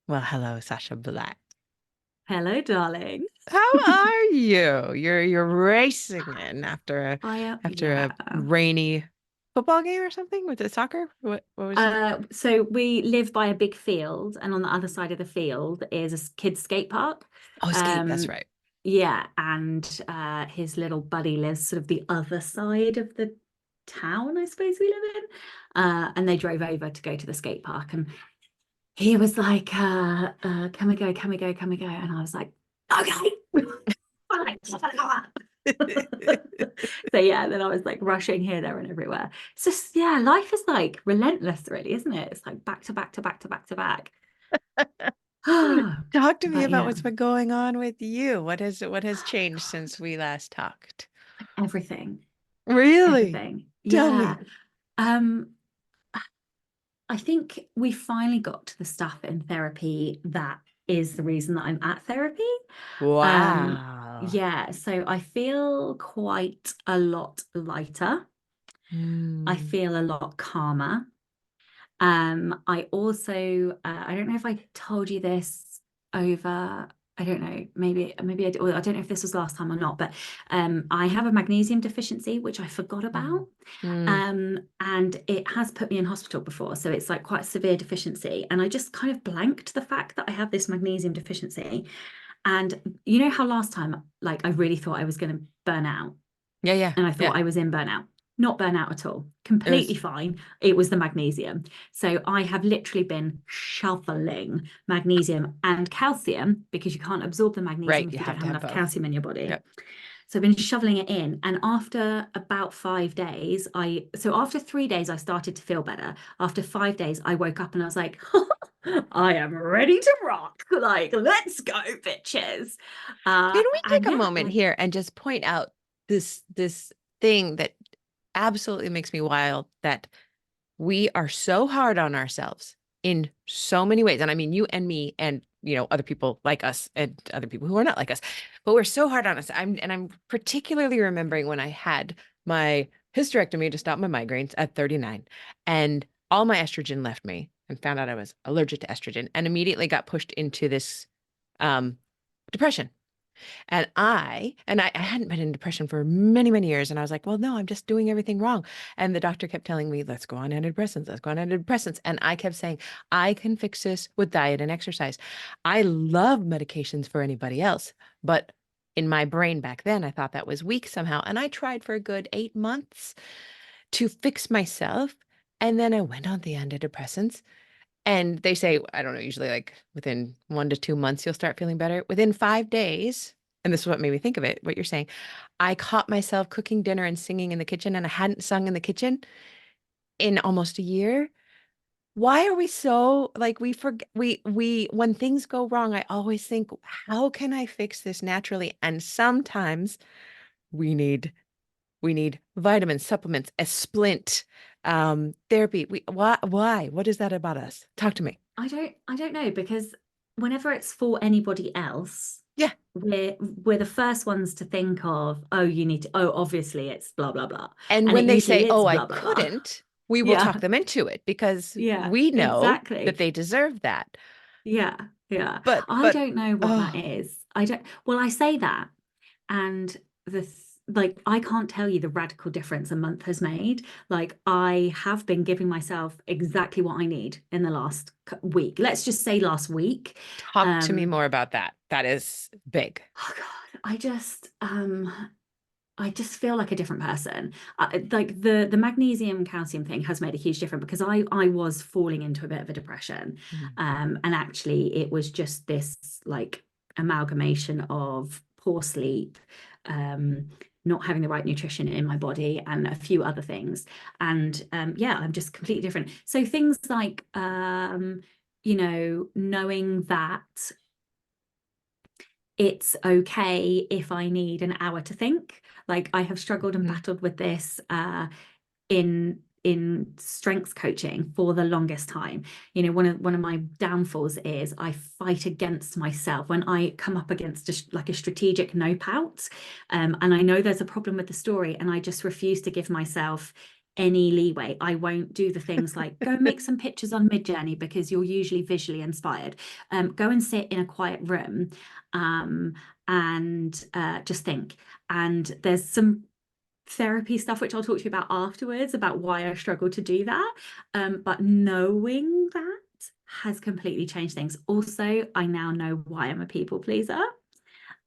Well, hello, Sacha Black. Hello, darling. How are you? You're racing in after a I am, after yeah. a rainy football game or something. Was it soccer? What was it? So we live by a big field, and on the other side of the field is a kids' skate park. Oh, skate. That's Um, right. yeah, and his little buddy lives sort of the other side of the town, I suppose we live in. And they drove over to go to the skate park, and he was like, "Can we go? Can we go? Can we go?" And I was like, "Okay." So yeah, then I was like rushing here, there, and everywhere. It's just yeah, life is like relentless, really, isn't it? It's like back to back to back to back to back. Talk to me But about yeah, what's been going on with you. What has oh changed since we last talked? God, everything, Really? everything. Tell Yeah. me. Um, I think we finally got to the stuff in therapy that is the reason that I'm at therapy. Um, Wow. yeah, so I feel quite a lot lighter. I Hmm. feel a lot calmer. I also, I don't know if I told you this over, I don't know, maybe I, or I don't know if this was last time or not, but I have a magnesium deficiency, which I forgot Hmm. about. Hmm. And it has put me in hospital before. So it's like quite a severe deficiency. And I just kind of blanked the fact that I have this magnesium deficiency. And you know how last time, like, I really thought I was going to burn out Yeah, yeah, and I yeah. thought I was in burnout. Not burnout at all. It Completely was fine. It was the magnesium. So I have literally been shoveling magnesium and calcium because you can't absorb the right. magnesium You if you have don't to have have enough both. calcium in your body. Yep. So I've been shoveling it in. And after about 5 days, so after 3 days, I started to feel better. After 5 days, I woke up and I was like, I am ready to rock. Like, let's go, bitches. Can we And take a yeah, moment like here and just point out this thing that absolutely makes me wild that we are so hard on ourselves in so many ways. And I mean you and me and other people like us and other people who are not like us. But we're so hard on us. I'm particularly remembering when I had my hysterectomy to stop my migraines at 39 and all my estrogen left me and found out I was allergic to estrogen and immediately got pushed into this um depression. And I hadn't been in depression for many, many years. And I was like, well, no, I'm just doing everything wrong. And the doctor kept telling me, let's go on antidepressants, let's go on antidepressants. And I kept saying, I can fix this with diet and exercise. I love medications for anybody else. But in my brain back then, I thought that was weak somehow. And I tried for a good 8 months to fix myself. And then I went on the antidepressants. And they say, I don't know, usually like within 1 to 2 months, you'll start feeling better. Within 5 days, and this is what made me think of it, what you're saying, I caught myself cooking dinner and singing in the kitchen, and I hadn't sung in the kitchen in almost a year. Why are we so like we forget when things go wrong, I always think, how can I fix this naturally? And sometimes we need vitamins, supplements, a splint, therapy. Why? What is that about us? Talk to me. I don't know because whenever it's for anybody else, Yeah. we're the first ones to think of, oh, you need to, oh, obviously it's blah blah blah. And And when it they say, usually is oh, I blah blah blah. couldn't, we will Yeah, talk them into it because yeah, we know that exactly. they deserve that. Yeah, yeah. I But don't know what that oh, is. I don't, well, I say that, and like I can't tell you the radical difference a month has made. Like I have been giving myself exactly what I need in the last week. Let's just say last week. talk to me Um, more about that. That is big. oh God, I just feel like a different person. Like the magnesium calcium thing has made a huge difference because I was falling into a bit of a depression, Mm. and actually it was just this like amalgamation of poor sleep, um, not having the right nutrition in my body, and a few other things. And yeah, I'm just completely different. So things like knowing that it's okay if I need an hour to think. Like I have struggled and Mhm. battled with this in strengths coaching for the longest time. One of my downfalls is I fight against myself when I come up against like a strategic no pout, and I know there's a problem with the story, and I just refuse to give myself any leeway. I won't do the things like go make some pictures on Midjourney because you're usually visually inspired. Go and sit in a quiet room, and just think. And there's some therapy stuff which I'll talk to you about afterwards about why I struggle to do that. But knowing that has completely changed things. Also, I now know why I'm a people pleaser.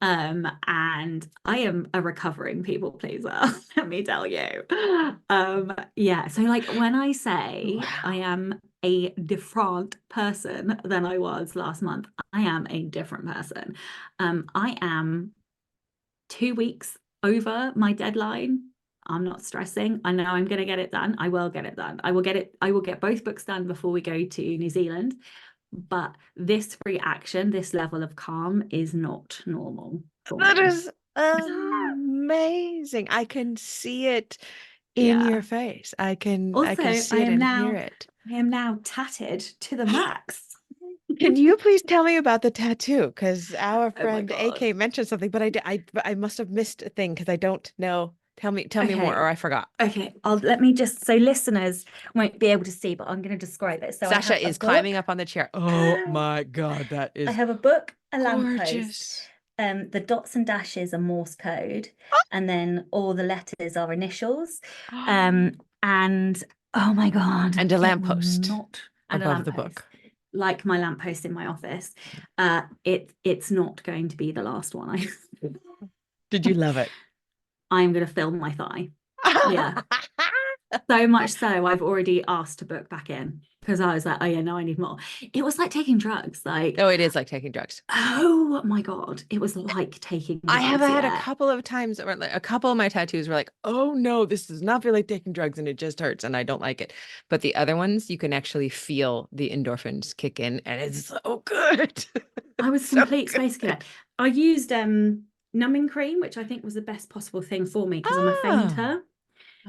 And I am a recovering people pleaser, let me tell you. Yeah, so like when I say I Wow. am a different person than I was last month, I am a different person. I am 2 weeks over my deadline. I'm not stressing. I know I'm going to get it done. I will get it done. I will get it. I will get both books done before we go to New Zealand. But this reaction, this level of calm is not normal for That me. is amazing. I can see it in Yeah. your face. I can Also, see it and hear it. I am now tatted to the max. Can you please tell me about the tattoo? Because our Oh my friend God. AK mentioned something, but I must have missed a thing because I don't know. Tell me more, Okay. or I forgot. Okay. I'll let me just, so listeners won't be able to see, but I'm going to describe it. So I Sasha have a is climbing book. up on the chair. Oh I my God, that is have a book, a lamppost. gorgeous. The dots and dashes are Morse code, and then all the letters are initials. And oh my God, And a it will lamppost not, and a above the lamppost, book. like my lamppost in my office. It's not going to be the last one. Did you love it? I'm going to film my thigh. Yeah. So much so, I've already asked to book back in because I was like, oh yeah, no, I need more. It was like taking drugs. Like, Oh, it is like taking drugs. oh my God, it was like taking I have drugs. had a Yeah. couple of times where like a couple of my tattoos were like, oh no, this does not feel like taking drugs and it just hurts and I don't like it. But the other ones, you can actually feel the endorphins kick in and it's so good. I was So complete good. space cadet. I used numbing cream, which I think was the best possible thing for me because I'm a Ah, fainter.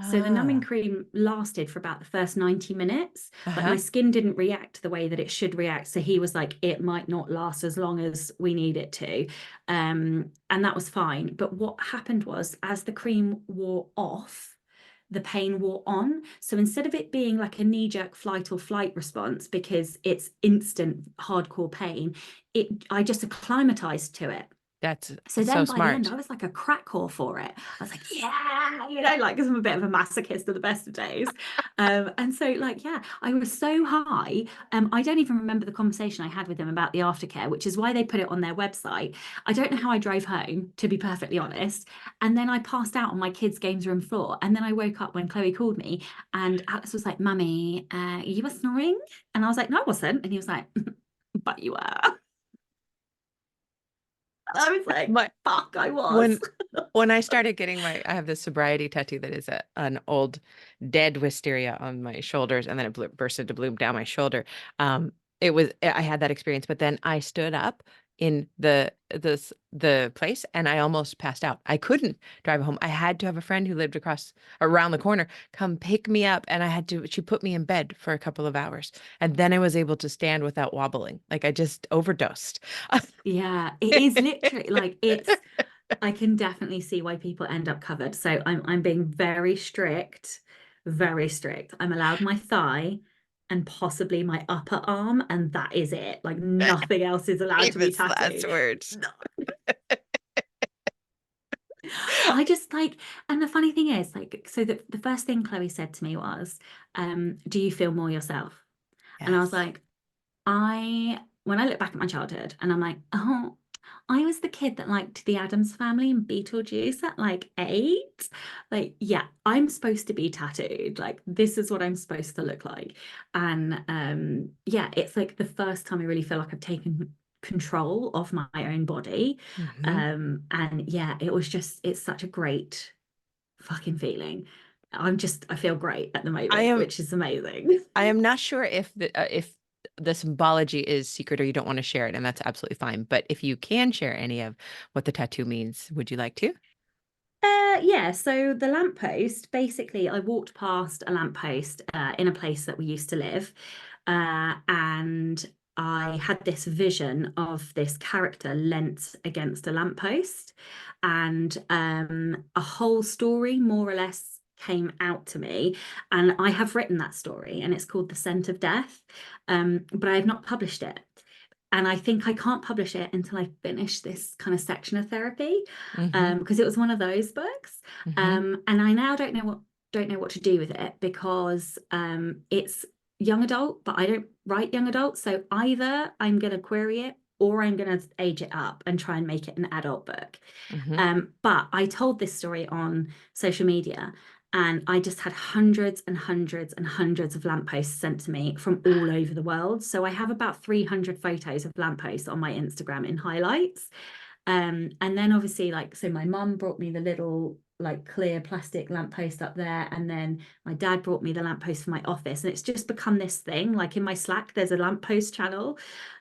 So the numbing ah, cream lasted for about the first 90 minutes. Like my uh-huh. skin didn't react the way that it should react. So he was like, it might not last as long as we need it to. And that was fine. But what happened was, as the cream wore off, the pain wore on. So instead of it being like a knee-jerk flight or flight response because it's instant hardcore pain, I just acclimatized to it. That's So so then by the end, I smart. was like a crack whore for it. I was like, yeah, like because I'm a bit of a masochist at the best of days. And so like, yeah, I was so high. I don't even remember the conversation I had with him about the aftercare, which is why they put it on their website. I don't know how I drove home, to be perfectly honest. And then I passed out on my kids' games room floor. And then I woke up when Chloe called me and Alex was like, Mummy, you were snoring? And I was like, no, I wasn't. And he was like, but you were. I was like, My fuck, I was. when when I started getting I have this sobriety tattoo that is an old dead wisteria on my shoulders, and then it burst into bloom down my shoulder. I had that experience, but then I stood up in the place and I almost passed out. I couldn't drive home. I had to have a friend who lived around the corner come pick me up, and she put me in bed for a couple of hours, and then I was able to stand without wobbling. Like I just overdosed. Yeah, it is literally like it's I can definitely see why people end up covered. So I'm being very strict, very strict. I'm allowed my thigh and possibly my upper arm, and that is it. Like nothing else is allowed to be Famous last tattooed. words. No. I just like, and the funny thing is, like, so the first thing Chloe said to me was, do you feel more yourself? And I was Yes. like, when I look back at my childhood and I'm like, oh, I was the kid that liked the Addams Family and Beetlejuice at like 8. Like, yeah, I'm supposed to be tattooed. Like, this is what I'm supposed to look like. And yeah, it's like the first time I really feel like I've taken control of my own body. Hmm. And yeah, it's such a great fucking feeling. I feel great at the I moment, am which is amazing. I am not sure if the symbology is secret or you don't want to share it, and that's absolutely fine. But if you can share any of what the tattoo means, would you like to? Yeah, so the lamppost, basically, I walked past a lamppost in a place that we used to live, and I had this vision of this character leant against a lamppost, and a whole story more or less came out to me. And I have written that story, and it's called The Scent of Death. But I have not published it. And I think I can't publish it until I finish this kind of section of therapy, Mm-hmm. because it was one of those books. Mm-hmm. And I now don't know what to do with it, because it's young adult, but I don't write young adult. So either I'm going to query it, or I'm going to age it up and try and make it an adult book. Mm-hmm. But I told this story on social media, and I just had hundreds and hundreds and hundreds of lampposts sent to me from all over the world. So I have about 300 photos of lampposts on my Instagram in highlights. And then obviously, like, so my mum brought me the little like clear plastic lamppost up there, and then my dad brought me the lamppost for my office, and it's just become this thing. Like in my Slack, there's a lamppost channel.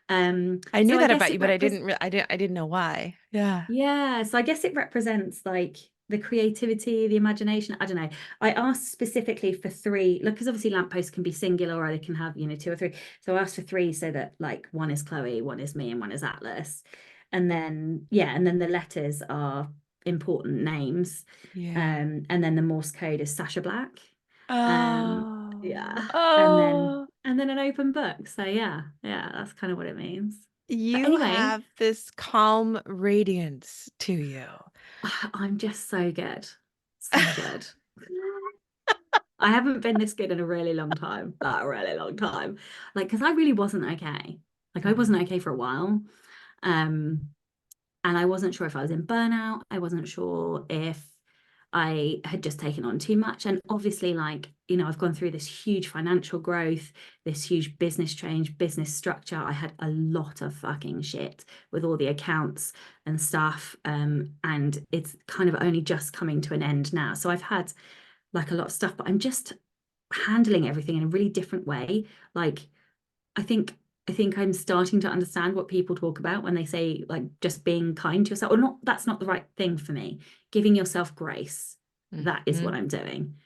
I So knew I that guess about you, it but represents, I didn't know why. Yeah. yeah, so I guess it represents like the creativity, the imagination. I don't know. I asked specifically for three, look, because obviously lampposts can be singular, or they can have, two or three. So I asked for three, so that like one is Chloe, one is me, and one is Atlas. And then, yeah, and then the letters are important names. Yeah. And then the Morse code is Sacha Black. Oh, Yeah. oh, And then an open book. So yeah, that's kind of what it means. But you anyway, have this calm radiance to you. I'm just so good. So good. I haven't been this good in a really long time. Like a really long time. Like, because I really wasn't okay. Like I Mhm. wasn't okay for a while. Um, and I wasn't sure if I was in burnout. I wasn't sure if I had just taken on too much. And obviously, like, I've gone through this huge financial growth, this huge business change, business structure. I had a lot of fucking shit with all the accounts and stuff. And it's kind of only just coming to an end now. So I've had like a lot of stuff, but I'm just handling everything in a really different way. Like, I think I think I'm starting to understand what people talk about when they say like just being kind to yourself, or not. That's not the right thing for me. Giving yourself grace. That is Mhm. what I'm doing.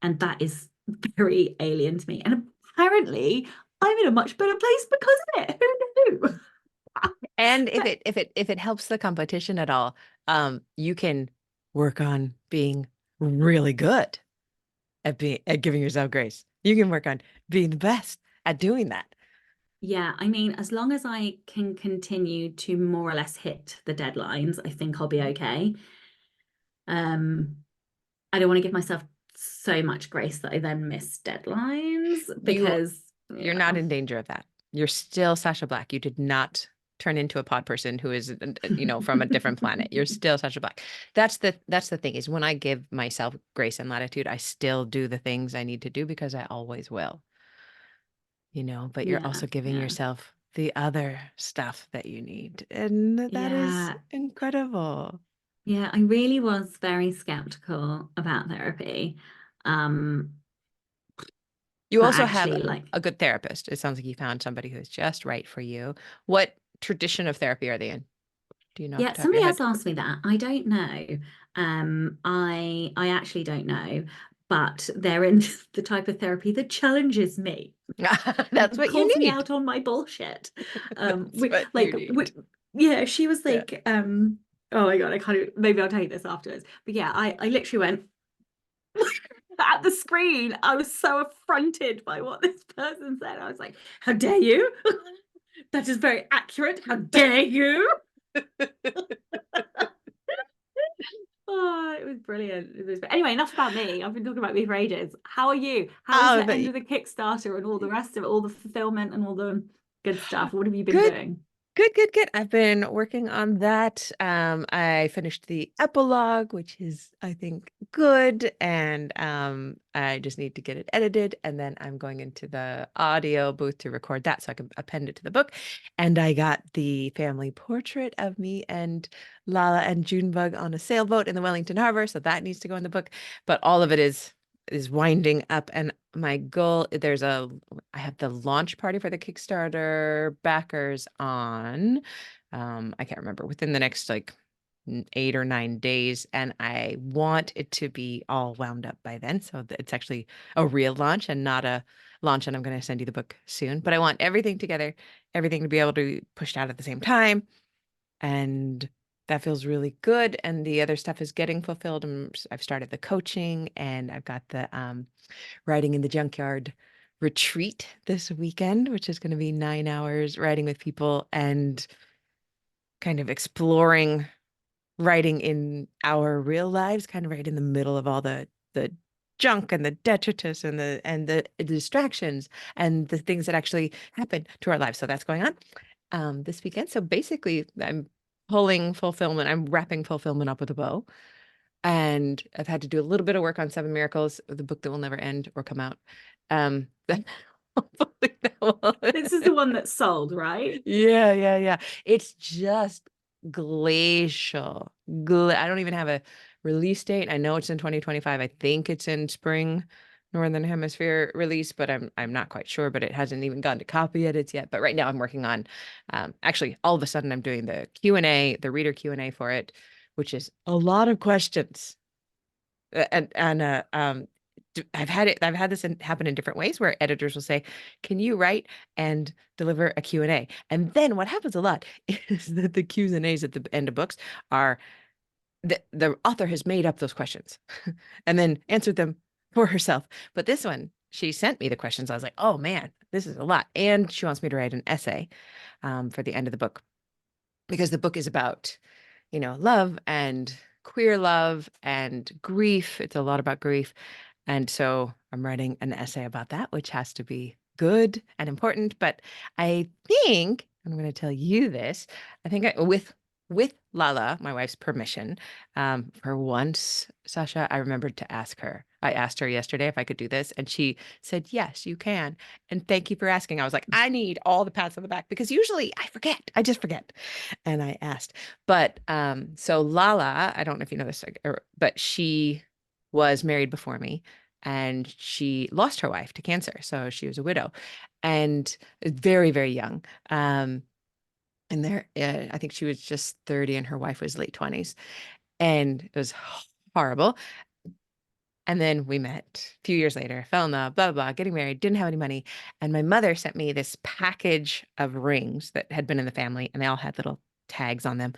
And that is very alien to me. And apparently I'm in a much better place because of it. Who knew? And if But it helps the competition at all, you can work on being really good at giving yourself grace. You can work on being the best at doing that. yeah, I mean, as long as I can continue to more or less hit the deadlines, I think I'll be okay. Um, I don't want to give myself so much grace that I then miss deadlines, You because you're not yeah. in danger of that. You're still Sasha Black. You did not turn into a pod person who is, from a different planet. You're still Sasha Black. That's the thing is when I give myself grace and latitude, I still do the things I need to do because I always will, but you're Yeah, also giving yeah. yourself the other stuff that you need. And that is Yeah, incredible. yeah, I really was very skeptical about therapy. Um, You but also have actually, like, a good therapist. It sounds like you found somebody who's just right for you. What tradition of therapy are they in? Do you know off yeah, the top of your somebody else head? asked me that. I don't know. I actually don't know, but they're in the type of therapy that challenges me, That's what you calls me need. out on my bullshit. That's We what you like need. yeah, she was Yeah. like, oh my God, I kind of, maybe I'll tell you this afterwards. But yeah, I literally went at the screen. I was so affronted by what this person said. I was like, how dare you? That is very accurate. How dare you? Oh, it was brilliant. Anyway, enough about me. I've been talking about me for ages. How are you? How was Oh, the end but of the Kickstarter and all the rest of it, all the fulfillment and all the good stuff? What have you been good. doing? Good, good, good. I've been working on that. I finished the epilogue, which is, I think, good. And I just need to get it edited. And then I'm going into the audio booth to record that so I can append it to the book. And I got the family portrait of me and Lala and Junebug on a sailboat in the Wellington Harbor. So that needs to go in the book. But all of it is winding up. And my goal, I have the launch party for the Kickstarter backers on, I can't remember, within the next like 8 or 9 days. And I want it to be all wound up by then. So that it's actually a real launch and not a launch. And I'm going to send you the book soon. But I want everything together, everything to be able to be pushed out at the same time. And that feels really good. And the other stuff is getting fulfilled. I've started the coaching, and I've got the riding in the junkyard retreat this weekend, which is going to be 9 hours riding with people and kind of exploring writing in our real lives, kind of right in the middle of all the junk and the detritus and the distractions and the things that actually happen to our lives. So that's going on this weekend. So basically, I'm wrapping fulfillment up with a bow. And I've had to do a little bit of work on Seven Miracles, the book that will never end or come out. Hopefully that will This is the one that's sold, right? yeah, yeah, yeah. It's just glacial. I don't even have a release date. I know it's in 2025. I think it's in spring, Northern Hemisphere release, but I'm not quite sure. But it hasn't even gone to copy edits yet. But right now I'm working on actually all of a sudden I'm doing the Q&A, the reader Q&A for it, which is a lot of questions. And I've had this happen in different ways where editors will say, "Can you write and deliver a Q&A?" And then what happens a lot is that the Q's and A's at the end of books are the author has made up those questions and then answered them for herself. But this one, she sent me the questions. I was like, "Oh man, this is a lot." And she wants me to write an essay for the end of the book because the book is about, love and queer love and grief. It's a lot about grief. And so I'm writing an essay about that, which has to be good and important. But I think I'm going to tell you this. I think with Lala, my wife's permission, for once, Sasha, I remembered to ask her. I asked her yesterday if I could do this, and she said, "Yes, you can." And thank you for asking. I was like, I need all the pats on the back because usually I forget. I just forget. And I asked. But so Lala, I don't know if you know this, but she was married before me and she lost her wife to cancer. So she was a widow and very, very young. And I think she was just 30 and her wife was late 20s. And it was horrible. And then we met a few years later, fell in love, blah, blah, blah, getting married, didn't have any money. And my mother sent me this package of rings that had been in the family, and they all had little tags on them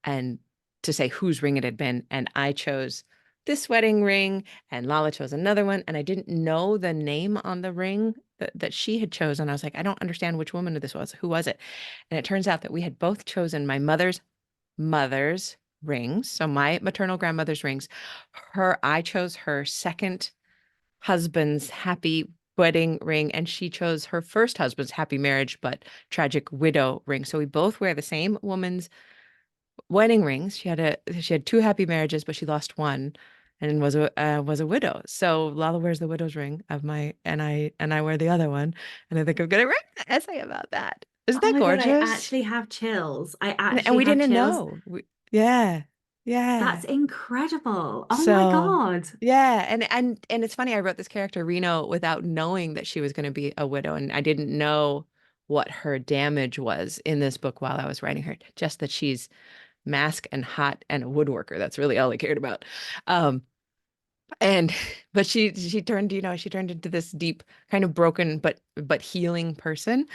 and to say whose ring it had been. And I chose this wedding ring, and Lala chose another one. And I didn't know the name on the ring that she had chosen. I was like, I don't understand which woman this was. Who was it? And it turns out that we had both chosen my mother's rings. So my maternal grandmother's rings. I chose her second husband's happy wedding ring, and she chose her first husband's happy marriage but tragic widow ring. So we both wear the same woman's wedding rings. She had two happy marriages, but she lost one and was a widow. So Lala wears the widow's ring of my and I wear the other one. And I think I'm gonna write an essay about that. Isn't Oh that my God, I gorgeous? actually have chills. I And actually we have didn't chills. know. Yeah. That's Yeah. incredible. Oh my So God. yeah, and it's funny, I wrote this character Reno without knowing that she was going to be a widow, and I didn't know what her damage was in this book while I was writing her, just that she's mask and hot and a woodworker. That's really all I cared about. Um, and but she turned into this deep, kind of broken but healing person.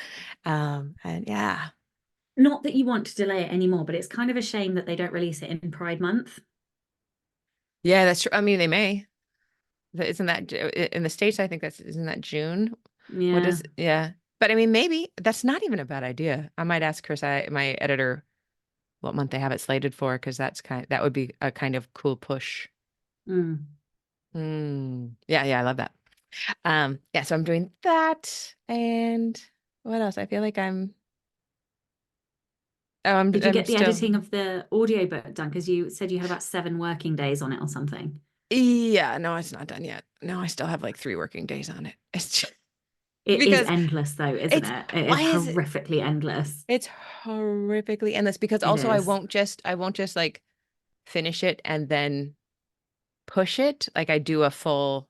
And yeah. Not that you want to delay it anymore, but it's kind of a shame that they don't release it in Pride Month. Yeah, that's true. I mean, they may. Isn't that in the States? I think isn't that June? What Yeah. is, yeah. But I mean, maybe that's not even a bad idea. I might ask my editor, what month they have it slated for, because that would be a kind of cool push. Mm. Yeah, yeah, I love that. Yeah, so I'm doing that. And what else? I feel like Did you I'm get the still, editing of the audiobook done? Because you said you had about 7 working days on it or something. yeah, no, it's not done yet. No, I still have like 3 working days on it. It's just It is because endless though, isn't it's, it? It is why is it? horrifically endless. It's horrifically endless because It also is. I won't just like finish it and then push it. Like I do a full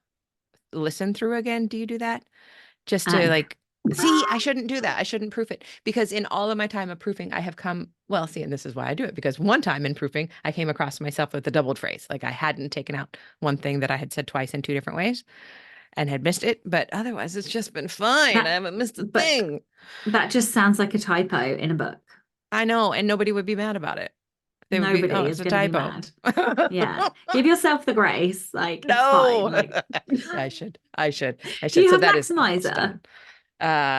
listen through again. Do you do that? Just to Uh, like see, I shouldn't do that. I shouldn't proof it because in all of my time of proofing, I have see, and this is why I do it because one time in proofing, I came across myself with a doubled phrase. Like I hadn't taken out one thing that I had said twice in two different ways and had missed it, but otherwise it's just been fine. I that, haven't missed a but thing. that just sounds like a typo in a book. I know, and nobody would be mad about it. They would be, oh, Nobody it's is a going to be typo. mad. Yeah. Give yourself the grace. Like, it's fine. No. Like, Yeah, I do should. you So have that is almost Maximizer? done.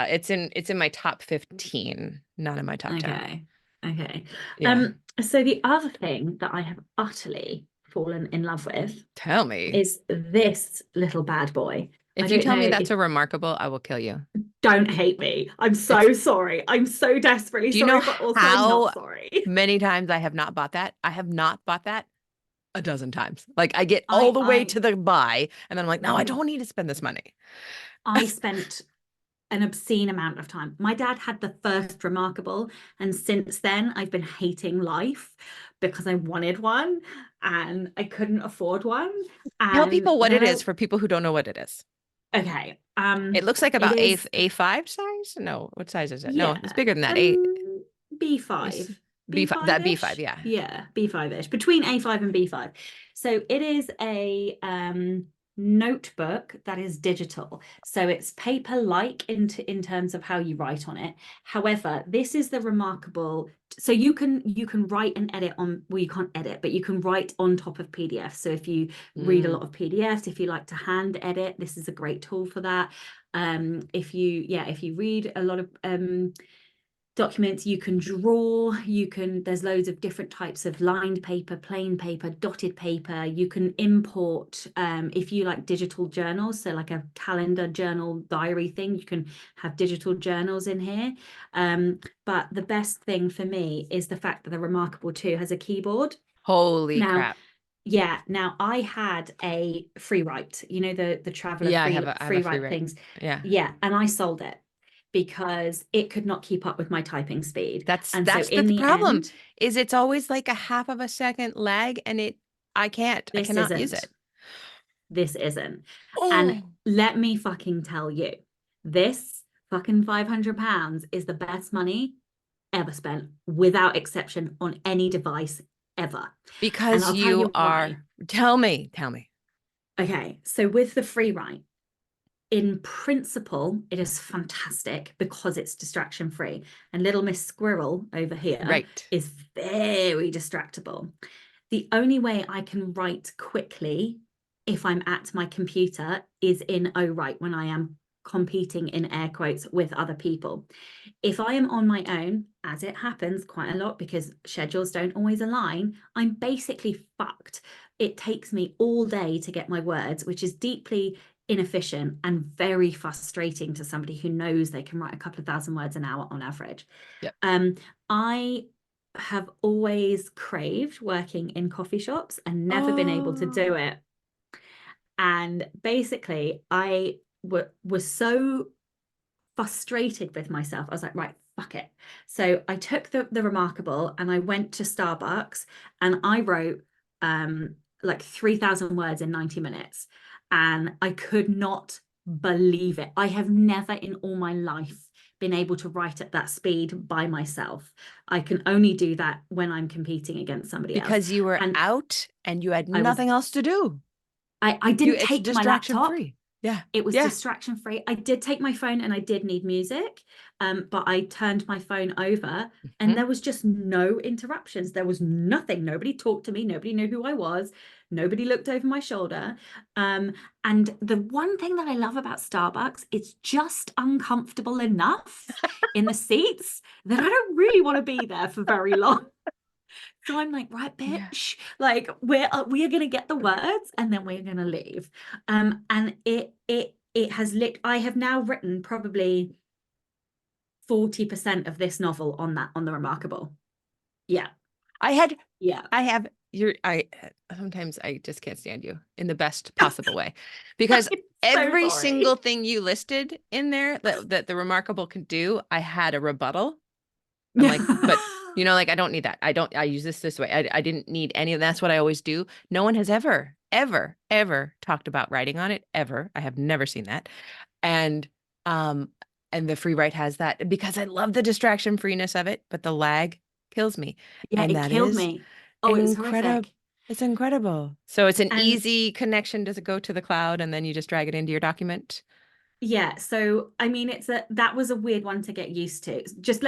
It's in my top 15, not in my top 10. Okay. Okay. Yeah. So the other thing that I have utterly fallen in love with Tell me. is this little bad boy. I If you don't tell know me that's if a remarkable, I will kill you. don't hate me. I'm It's, so sorry. I'm so desperately do you know sorry, but also not how sorry. many times I have not bought that? I have not bought that a dozen times. Like I get all I the way I to the buy, and then I'm like, no, I mhm. don't need to spend this money. I spent an obscene amount of time. My dad had the first remarkable, and since then I've been hating life because I wanted one and I couldn't afford one. Tell And people what it then is for people who don't know what it is. okay, It looks like it about is A5 size. No, what size is it? No, yeah, it's bigger than that. It's B5, B5. That B5, B5-ish. yeah. Yeah, B5-ish, between A5 and B5. So it is a notebook that is digital. So it's paper-like in terms of how you write on it. However, this is the remarkable. So you can write and edit on, well, you can't edit, but you can write on top of PDF. So if you read a Mm. lot of PDFs, if you like to hand edit, this is a great tool for that. If you read a lot of documents, you can draw, there's loads of different types of lined paper, plain paper, dotted paper. You can import if you like digital journals, so like a calendar journal diary thing, you can have digital journals in here. But the best thing for me is the fact that the Remarkable 2 has a keyboard. Holy Now, crap. yeah, now I had a free write, the traveler Yeah, I have a free free write rate. things. Yeah. Yeah, and I sold it because it could not keep up with my typing speed. That's And so that's the in the problem end, is it's always like a half of a second lag and I this cannot use isn't. it. This isn't. And Oh, let me fucking tell you, this fucking £500 is the best money ever spent, without exception, on any device ever. And because I'll tell you you why. are, tell me. Okay, so with the free write, in principle, it is fantastic because it's distraction free. And little Miss Squirrel over here Right. is very distractible. The only way I can write quickly if I'm at my computer is in Oh Write, when I am competing in air quotes with other people. If I am on my own, as it happens quite a lot because schedules don't always align, I'm basically fucked. It takes me all day to get my words, which is deeply inefficient and very frustrating to somebody who knows they can write a couple of thousand words an hour on average. Yep. I have always craved working in coffee shops and never been able to do Oh, it. And basically, was so frustrated with myself. I was like, right, fuck it. So I took the Remarkable and I went to Starbucks and I wrote like 3,000 words in 90 minutes. And I could not believe it. I have never in all my life been able to write at that speed by myself. I can only do that when I'm competing against somebody else. because you were And out and you had I was nothing else to do. I You, didn't it's take my distraction laptop. free. Yeah. It was Yeah. distraction free. I did take my phone and I did need music, but I turned my phone over and Hmm. there was just no interruptions. There was nothing. Nobody talked to me. Nobody knew who I was. Nobody looked over my shoulder. And the one thing that I love about Starbucks, it's just uncomfortable enough in the seats that I don't really want to be there for very long. So I'm like, right, Yeah. bitch, like we are gonna get the words and then we're gonna leave. And it has lit. I have now written probably 40% of this novel on the Remarkable. Yeah, I had, yeah. I have, sometimes I just can't stand you in the best possible way because I'm so every sorry. single thing you listed in there that the remarkable can do, I had a rebuttal. I'm like, but like I don't need that. I use this way. I didn't need any of that's what I always do. No one has ever, ever, ever talked about writing on it, ever. I have never seen that. And um and the free write has that because I love the distraction freeness of it, but the lag kills me. Yeah, And it that killed is me. Oh, it was incredible. horrific. It's incredible. So it's an And easy connection. Does it go to the cloud and then you just drag it into your document? Yeah, so I mean, that was a weird one to get used to. Just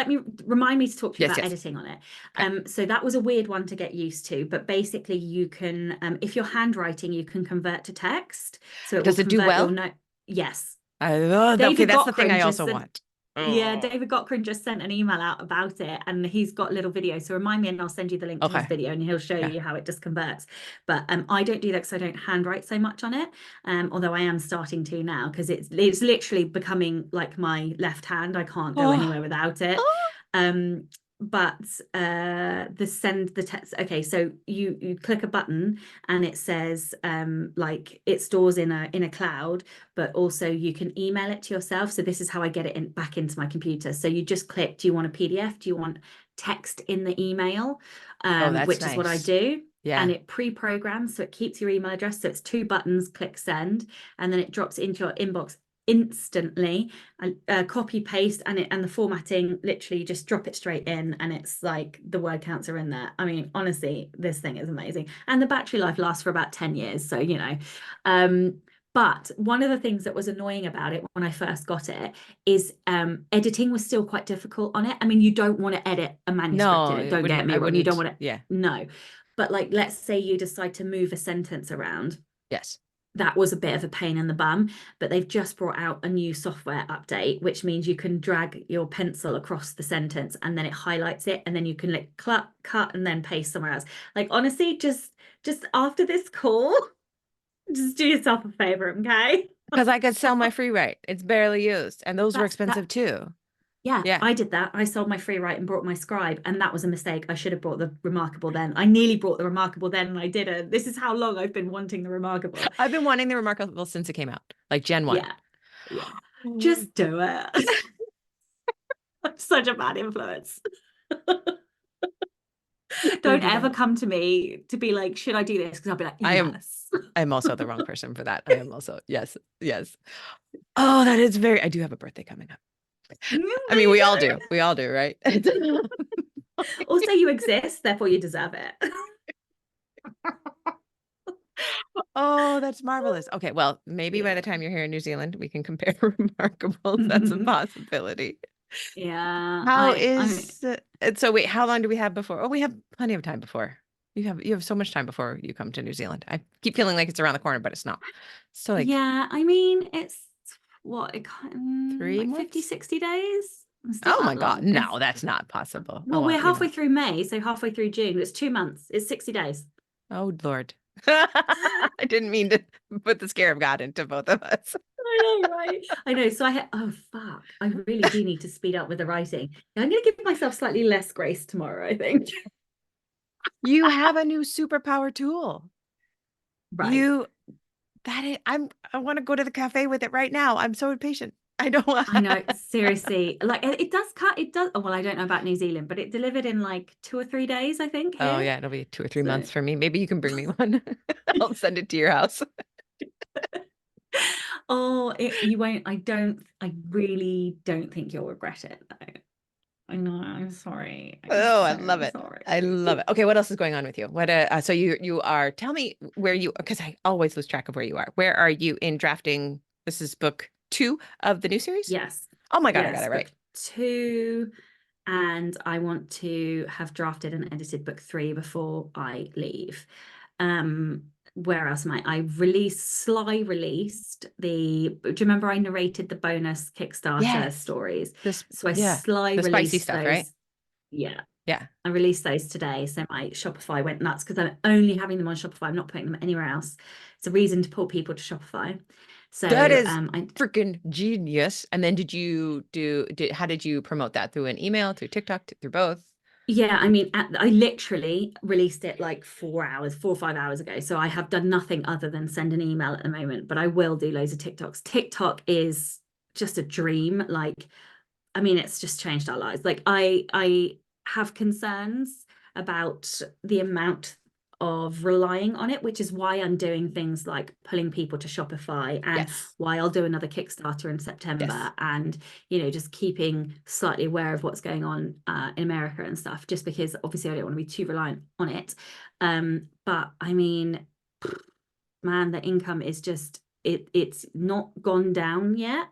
remind me to talk to you Yes, about yes. editing on it. Okay. So that was a weird one to get used to, but basically you can, if you're handwriting, you can convert to text, so it will Does it do convert your well? note. Yes, I love that. Okay, David that's the thing Gochran I just also sent, want. yeah, Oh, David Gochran just sent an email out about it, and he's got little videos. So remind me, and I'll send you the link to his okay. video, and he'll show Yeah. you how it just converts. But I don't do that because I don't handwrite so much on it. Although I am starting to now because it's literally becoming like my left hand. I can't go Oh, anywhere without it. oh. Um, but the send the text. Okay, so you click a button and it says like it stores in a cloud, but also you can email it to yourself. So this is how I get it back into my computer. So you just click, do you want a PDF? Do you want text in the email? Oh, that's Which is what I nice. do. And Yeah. it pre-programs, so it keeps your email address. So it's two buttons, click send, and then it drops into your inbox instantly. Copy paste, and the formatting, literally just drop it straight in, and it's like the word counts are in there. I mean, honestly, this thing is amazing, and the battery life lasts for about 10 years, so but one of the things that was annoying about it when I first got it is editing was still quite difficult on it. I mean, you don't want to edit a manuscript No, in it, it don't wouldn't. get me I wrong, you don't wouldn't. want to, Yeah. no. But like, let's say you decide to move a sentence around, Yes. that was a bit of a pain in the bum, but they've just brought out a new software update, which means you can drag your pencil across the sentence and then it highlights it, and then you can like cut and then paste somewhere else. Like honestly, just after this call, just do yourself a favor, okay? Because I could sell my free write. It's barely used, and those were That's expensive that. too. Yeah, Yeah. I did that. I sold my free write and brought my scribe, and that was a mistake. I should have brought the Remarkable then. I nearly brought the Remarkable then, and I didn't. This is how long I've been wanting the Remarkable. I've been wanting the Remarkable since it came out, like Gen 1. Yeah, yeah. Mm. Just do it. I'm such a bad influence. Don't Don't do ever that. come to me to be like, should I do this? Because I'll be like, I am yes. I'm also the wrong person for that. I am also, yes, yes. Oh, that is very, I do have a birthday coming up. There I mean, you we all do. go. We all do, right? Also, you exist, therefore you deserve it. Oh, that's marvelous. Okay, well, maybe by the Yeah. time you're here in New Zealand, we can compare remarkables. That's a possibility. Yeah, How I mean, is so wait, how long do we have before? Oh, we have plenty of time before. You have so much time before you come to New Zealand. I keep feeling like it's around the corner, but it's not. So like yeah, I mean, it's what it three like 50, months? 60 days. It's not Oh my that God. long. No, It's that's not possible. Oh well, well, we're you know. halfway through May, so halfway through June. It's 2 months. It's 60 days. Oh Lord. I didn't mean to put the scare of God into both of us. I know, right? I know. So oh fuck, I really do need to speed up with the writing. I'm going to give myself slightly less grace tomorrow, I think. You have a new superpower tool. Right. You I want to go to the cafe with it right now. I'm so impatient. I don't want. I know, seriously. Like it does cut, it does. Oh, well, I don't know about New Zealand, but it delivered in like 2 or 3 days, I think, Oh here. yeah, it'll be 2 or 3 months So for me. Maybe you can bring me one. I'll send it to your house. oh, you won't. I really don't think you'll regret it though. I know, I'm sorry. I'm Oh, I love so it. sorry. I love it. Okay, what else is going on with you? What so you are tell me where you because I always lose track of where you are. Where are you in drafting? This is book 2 of the new series? Yes. Oh my God, I got Yes, it right. book two. And I want to have drafted and edited book three before I leave. Where else am I? Sly released do you remember I narrated the bonus Kickstarter Yes. stories? This So I yeah. Sly The spicy released stuff, right? those. Yeah, Yeah. I released those today. So my Shopify went nuts because I'm only having them on Shopify. I'm not putting them anywhere else. It's a reason to pull people to Shopify. That So is freaking genius. And then how did you promote that? Through an email, through TikTok, through both? yeah, I mean, I literally released it like 4 or 5 hours ago. So I have done nothing other than send an email at the moment, but I will do loads of TikToks. TikTok is just a dream. Like, I mean, it's just changed our lives. Like, I have concerns about the amount of relying on it, which is why I'm doing things like pulling people to Shopify, and Yes. why I'll do another Kickstarter in Yes. September, and just keeping slightly aware of what's going on in America and stuff, just because obviously I don't want to be too reliant on it. But I mean, man, the income is just it's not gone down yet.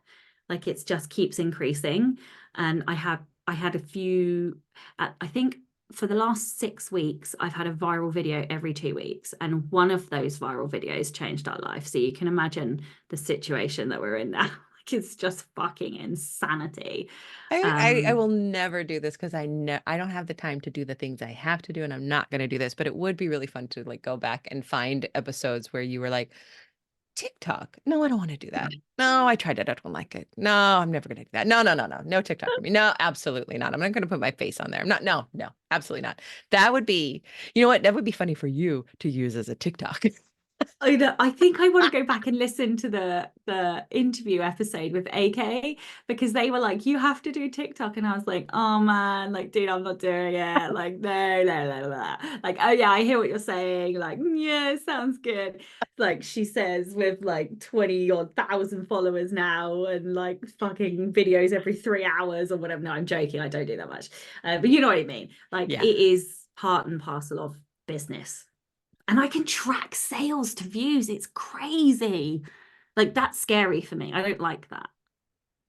Like it's just keeps increasing. And I had a few, I think for the last 6 weeks, I've had a viral video every 2 weeks. And one of those viral videos changed our life. So you can imagine the situation that we're in now. Like it's just fucking insanity. I will never do this because I don't have the time to do the things I have to do, and I'm not going to do this. But it would be really fun to like go back and find episodes where you were like, TikTok. No, I don't want to do that. No, I tried it. I don't like it. No, I'm never going to do that. No, no, no, no. No TikTok for me. No, absolutely not. I'm not going to put my face on there. I'm not. No, no, absolutely not. That would be, you know what? That would be funny for you to use as a TikTok. I know, I think I want to go back and listen to the interview episode with AK because they were like, you have to do TikTok. And I was like, oh man, like, dude, I'm not doing it. Like, no, no, no, no. Like, oh yeah, I hear what you're saying. Like, yeah, sounds good. Like she says, with like 20 or 1,000 followers now and like fucking videos every 3 hours or whatever. No, I'm joking. I don't do that much. But you know what I mean? Like Yeah. it is part and parcel of business. And I can track sales to views. It's crazy. Like that's scary for me. I don't like that.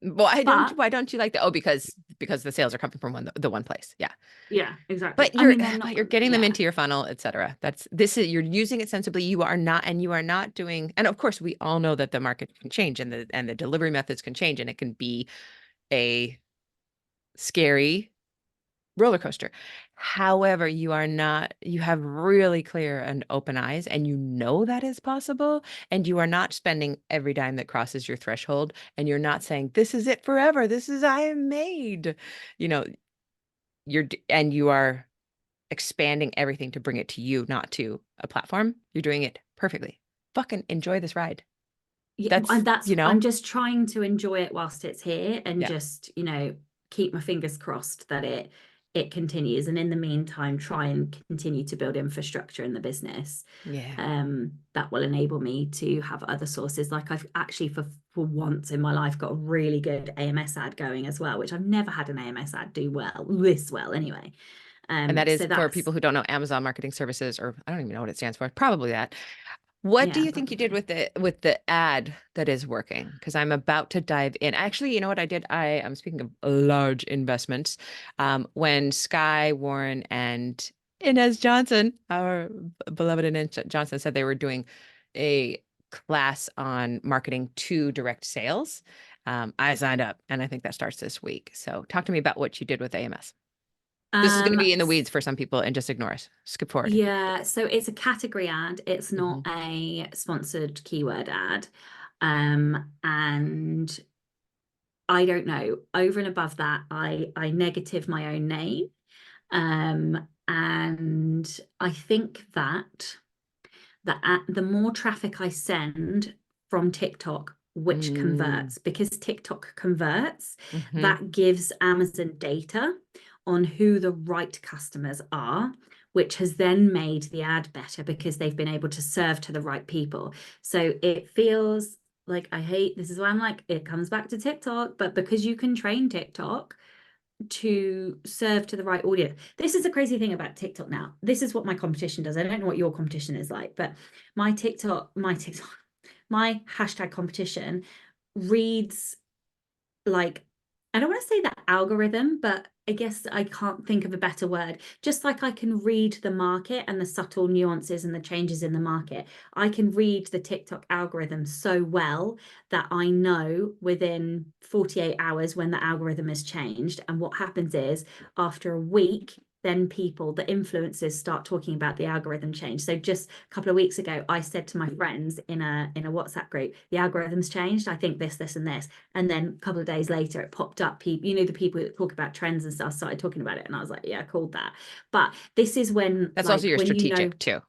But Why don't you like that? Oh, because the sales are coming from the one place. Yeah. yeah, exactly. But I you're mean, they're not, but you're getting them yeah, into your funnel, etc. This is you're using it sensibly. You are not doing, and of course we all know that the market can change and the delivery methods can change and it can be a scary roller coaster. However, you have really clear and open eyes and you know that is possible and you are not spending every dime that crosses your threshold and you're not saying this is it forever. This is I am made. You know, and you are expanding everything to bring it to you, not to a platform. You're doing it perfectly. Fucking enjoy this ride. yeah. That's, And that's, you I'm know, just trying to enjoy it whilst it's here and yeah. just, keep my fingers crossed that it continues. And in the meantime, try and continue to build infrastructure in the business Yeah. that will enable me to have other sources. Like I've actually for once in my life got a really good AMS ad going as well, which I've never had an AMS ad do this well anyway. And that is So for that's people who don't know Amazon Marketing Services, or I don't even know what it stands for. Probably that. What do yeah, you think you did probably. with the ad that is working? Because I'm about to dive in. Actually, you know what I did? I'm speaking of large investments. When Sky Warren and Inez Johnson, our beloved Inez Johnson, said they were doing a class on marketing to direct sales, I signed up, and I think that starts this week. So, talk to me about what you did with AMS. This is going to Um, be in the weeds for some people, and just ignore us. Skip forward. yeah, so it's a category ad. It's Hmm. not a sponsored keyword ad. And I don't know. Over and above that, I negative my own name. And I think that the more traffic I send from TikTok, which Mm. converts, because TikTok converts, Hmm. that gives Amazon data on who the right customers are, which has then made the ad better because they've been able to serve to the right people. So it feels like I hate this is why I'm like, it comes back to TikTok, but because you can train TikTok to serve to the right audience. This is the crazy thing about TikTok now. This is what my competition does. I don't know what your competition is like, but my hashtag competition reads like, I don't want to say that algorithm, but I guess I can't think of a better word. Just like I can read the market and the subtle nuances and the changes in the market, I can read the TikTok algorithm so well that I know within 48 hours when the algorithm has changed. And what happens is after a week, then the influencers start talking about the algorithm change. So just a couple of weeks ago, I said to my friends in a WhatsApp group, the algorithm's changed. I think this, and this. And then a couple of days later, it popped up. People, the people that talk about trends and stuff started talking about it. And I was like, yeah, I called that. But this is when, That's also like, your when strategic too.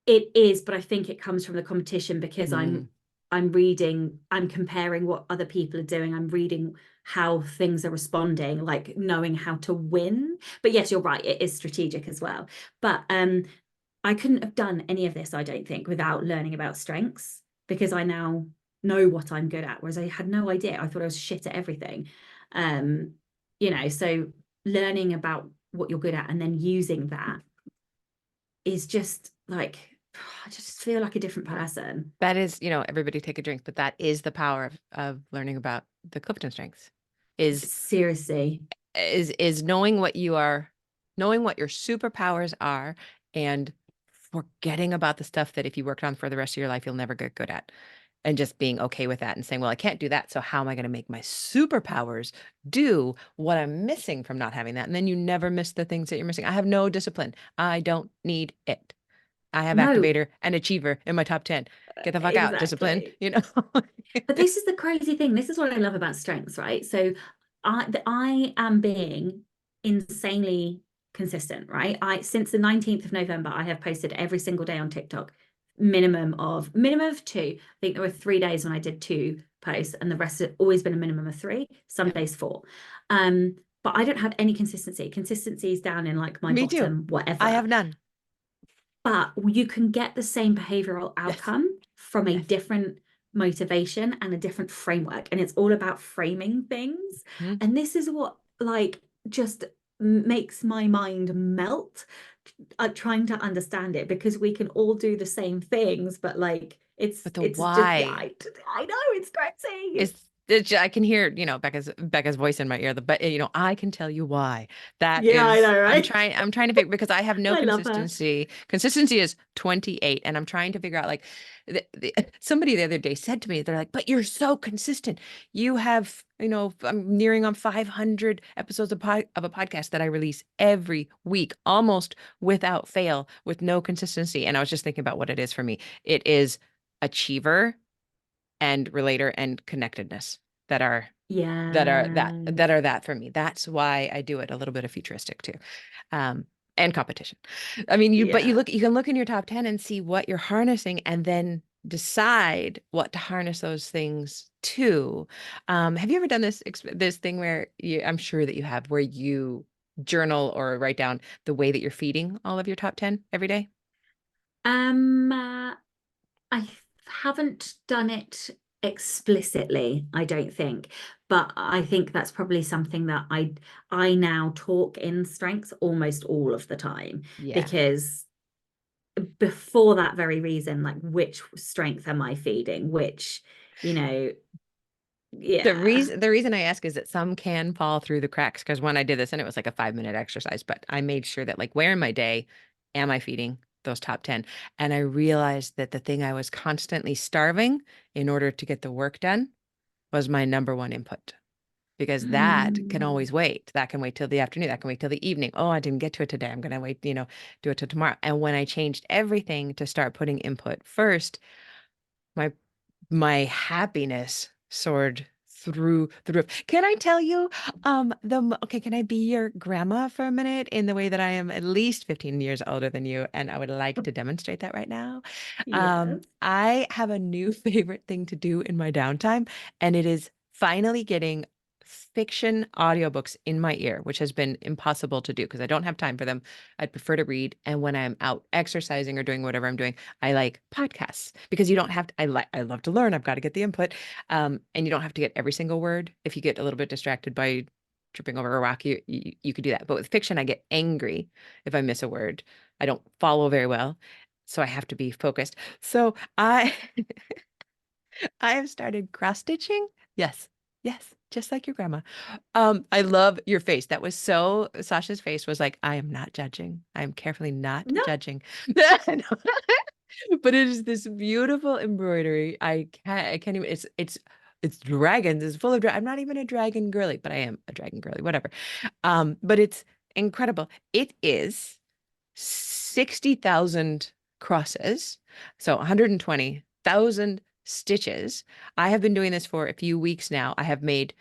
it is, but I think it comes from the competition because Mm. I'm comparing what other people are doing. I'm reading how things are responding, like knowing how to win. But yes, you're right, it is strategic as well. But I couldn't have done any of this, I don't think, without learning about strengths because I now know what I'm good at, whereas I had no idea. I thought I was shit at everything. Um, so learning about what you're good at and then using that is just like I just feel like a different person. That is, everybody take a drink, but that is the power of learning about the Clifton strengths is Seriously. is knowing what you are, knowing what your superpowers are, and forgetting about the stuff that if you worked on for the rest of your life, you'll never get good at. And just being okay with that and saying, well, I can't do that. So how am I going to make my superpowers do what I'm missing from not having that? And then you never miss the things that you're missing. I have no discipline. I don't need it. I have No, activator and achiever in my top 10. Get the fuck out, discipline, exactly. you know? But this is the crazy thing. This is what I love about strengths, right? So I am being insanely consistent, right? I since the 19th of November, I have posted every single day on TikTok, minimum of two. I think there were 3 days when I did two posts, and the rest have always been a minimum of three, some Yeah, days four. But I don't have any consistency. Consistency is down in like my me too. bottom, I whatever. have none. But you can get the same behavioral Yes. outcome from a Yes. different motivation and a different framework. And it's all about framing things. Mhm. And this is what like just makes my mind melt trying to understand it, because we can all do the same things, but like But the it's just why I know it's crazy. is I can hear, Becca's voice in my ear, but I can tell you why. That Yeah, I is, know, I'm right? trying, I'm trying to figure because I have no I love her. consistency. Consistency is 28, and I'm trying to figure out like somebody the other day said to me, they're like, but you're so consistent. You have, I'm nearing on 500 episodes of a podcast that I release every week, almost without fail, with no consistency. And I was just thinking about what it is for me. It is achiever and relator and connectedness that are Yes. that for me. That's why I do it. A little bit of futuristic too. And competition. I mean, Yeah. you can look in your top 10 and see what you're harnessing and then decide what to harness those things to. Have you ever done this thing where I'm sure that you have, where you journal or write down the way that you're feeding all of your top 10 every day? Um, uh, I haven't done it explicitly, I don't think, but I think that's probably something that I now talk in strengths almost all of the time, Yeah. because before that very reason, like which strength am I feeding? Which, you know, yeah. The reason I ask is that some can fall through the cracks because when I did this and it was like a 5 minute exercise, but I made sure that like where in my day am I feeding those top 10? And I realized that the thing I was constantly starving in order to get the work done was my number one input. Because that can Hmm. always wait. That can wait till the afternoon. That can wait till the evening. Oh, I didn't get to it today. I'm gonna wait, do it till tomorrow. And when I changed everything to start putting input first, my my happiness soared through the roof. Can I tell you, okay, can I be your grandma for a minute in the way that I am at least 15 years older than you, and I would like to demonstrate that right now. Yes. I have a new favorite thing to do in my downtime, and it is finally getting fiction audiobooks in my ear, which has been impossible to do because I don't have time for them. I'd prefer to read. And when I'm out exercising or doing whatever I'm doing, I like podcasts because you don't have to, I love to learn. I've got to get the input. And you don't have to get every single word. If you get a little bit distracted by tripping over a rock, you could do that. But with fiction, I get angry if I miss a word. I don't follow very well. So I have to be focused. So I have started cross stitching. Yes. Yes, just like your grandma. I love your face. That was so Sasha's face was like, I am not judging. I am carefully not No. judging. But it is this beautiful embroidery. I can't even it's dragons. It's full of I'm not even a dragon girly, but I am a dragon girly, whatever. But it's incredible. It is 60,000 crosses, so 120,000 stitches. I have been doing this for a few weeks now. I have made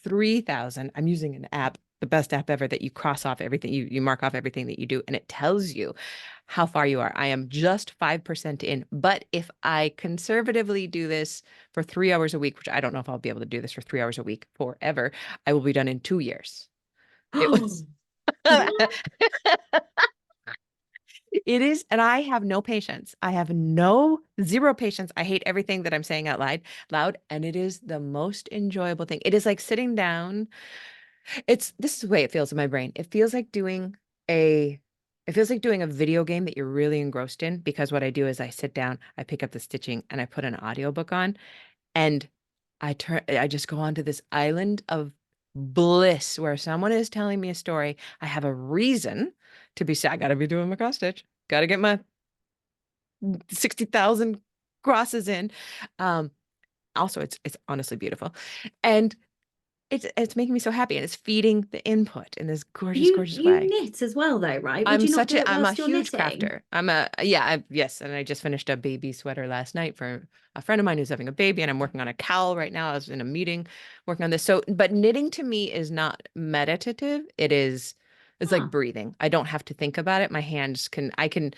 3,000. I'm using an app, the best app ever, that you cross off everything, you mark off everything that you do, and it tells you how far you are. I am just 5% in, but if I conservatively do this for 3 hours a week, which I don't know if I'll be able to do this for 3 hours a week forever, I will be done in 2 years. It was It is, and I have no patience. I have no zero patience. I hate everything that I'm saying out loud, and it is the most enjoyable thing. It is like sitting down. This is the way it feels in my brain. It feels like doing a it feels like doing a video game that you're really engrossed in, because what I do is I sit down, I pick up the stitching, and I put an audiobook on, and I just go onto this island of bliss where someone is telling me a story. I have a reason to be sad. I gotta be doing my cross stitch. Gotta get my 60,000 crosses in. Um, Also, it's honestly beautiful. And it's making me so happy, and it's feeding the input in this gorgeous, gorgeous You way. knit as well though, right? Would you not do it I'm a whilst you're huge knitting? crafter. Yes, and I just finished a baby sweater last night for a friend of mine who's having a baby, and I'm working on a cowl right now. I was in a meeting working on this. So, but knitting to me is not meditative. It's like Huh. breathing. I don't have to think about it. My hands can I can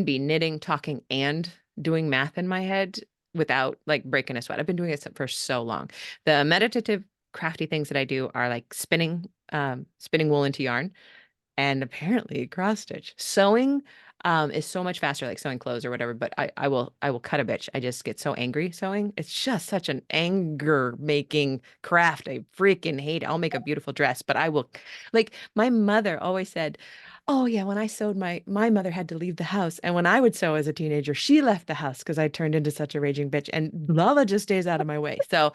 be knitting, talking, and doing math in my head without like breaking a sweat. I've been doing it for so long. The meditative crafty things that I do are like spinning wool into yarn, and apparently cross stitch. Sewing is so much faster, like sewing clothes or whatever, but I will cut a bitch. I just get so angry sewing. It's just such an anger making craft. I freaking hate it. I'll make a beautiful dress, but I will, like my mother always said, oh yeah, when I sewed, my mother had to leave the house. And when I would sew as a teenager, she left the house because I turned into such a raging bitch. And Lala just stays out of my way. So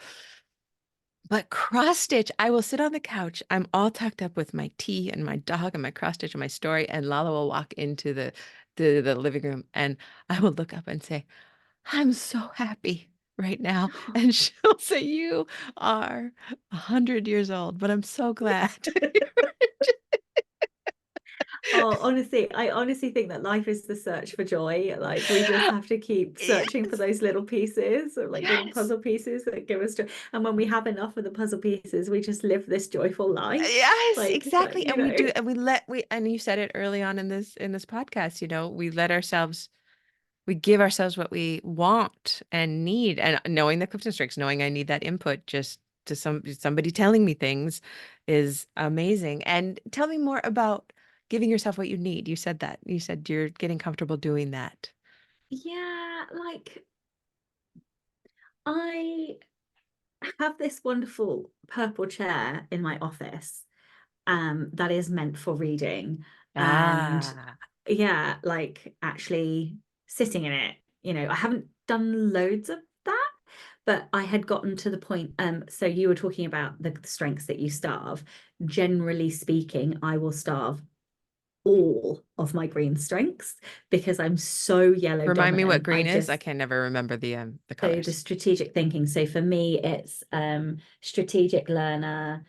but cross stitch, I will sit on the couch. I'm all tucked up with my tea and my dog and my cross stitch and my story. And Lala will walk into the living room, and I will look up and say, I'm so happy right now. And she'll say, you are 100 years old, but I'm so glad. Oh, honestly, I honestly think that life is the search for joy. Like we just have to keep searching for Yes. those little pieces, or like little Yes. puzzle pieces that give us joy. And when we have enough of the puzzle pieces, we just live this joyful life. Yes, Like, exactly. you And we know. do, and and you said it early on in this podcast, we let ourselves we give ourselves what we want and need, and knowing the Clifton Strix, knowing I need that input just to somebody telling me things is amazing. And tell me more about giving yourself what you need. You said you're getting comfortable doing that. Yeah, like I have this wonderful purple chair in my office that is meant for reading. And Ah, yeah, like actually sitting in it, I haven't done loads of that, but I had gotten to the point. So you were talking about the strengths that you starve. Generally speaking, I will starve all of my green strengths because I'm so yellow remind me what dominant. green is. I can never remember the So the colors. strategic thinking. So for me, it's strategic learner,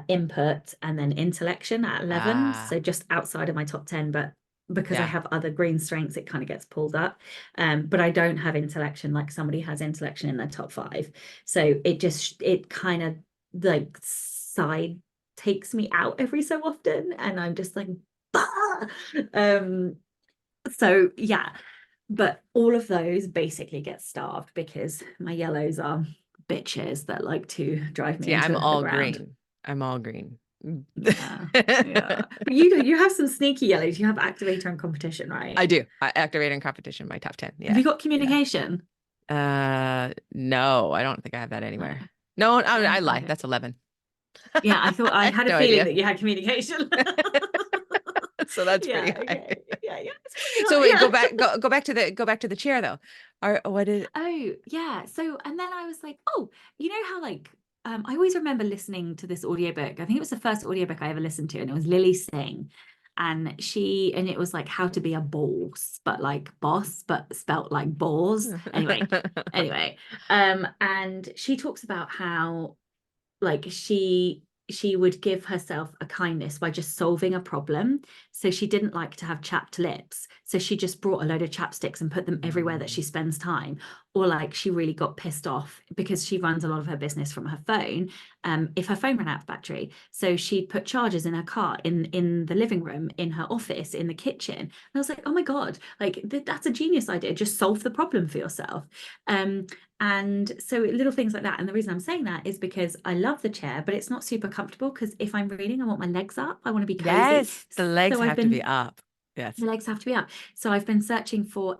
input, and then intellection at 11. Ah, So just outside of my top 10, but because I yeah. have other green strengths, it kind of gets pulled up. But I don't have intellection like somebody has intellection in their top five. So it kind of like side takes me out every so often, and I'm just like, bah! Um, so yeah, but all of those basically get starved because my yellows are bitches that like to drive me See, I'm into the all ground. green. I'm all green. Yeah, yeah. But you have some sneaky yellows. You have activator and competition, right? I do. I activate in competition, my top 10. Have Yeah. you got Yeah. communication? No, I don't think I have that No. anywhere. No, I lie. Okay. That's 11. Yeah, I thought I I have had a no feeling idea. that you had communication. So that's pretty Yeah, high. okay. Yeah, yeah, it's pretty So high. wait, Yeah. go back to the chair though. What is Oh, yeah. So, and then I was like, oh, you know how like I always remember listening to this audiobook. I think it was the first audiobook I ever listened to, and it was Lily Singh. And it was like how to be a boss, but like boss, but spelt like bores. Anyway. And she talks about how like she would give herself a kindness by just solving a problem. So she didn't like to have chapped lips, so she just brought a load of chapsticks and put them everywhere that she Mm. spends time. Or like she really got pissed off because she runs a lot of her business from her phone. If her phone ran out of battery, so she'd put chargers in her car, in the living room, in her office, in the kitchen. And I was like, oh my god, like that's a genius idea. Just solve the problem for yourself. And so little things like that. And the reason I'm saying that is because I love the chair, but it's not super comfortable because if I'm reading, I want my legs up. I want to be cozy. Yes, the legs So I've have to be been up. Yes. the legs have to be up. So I've been searching for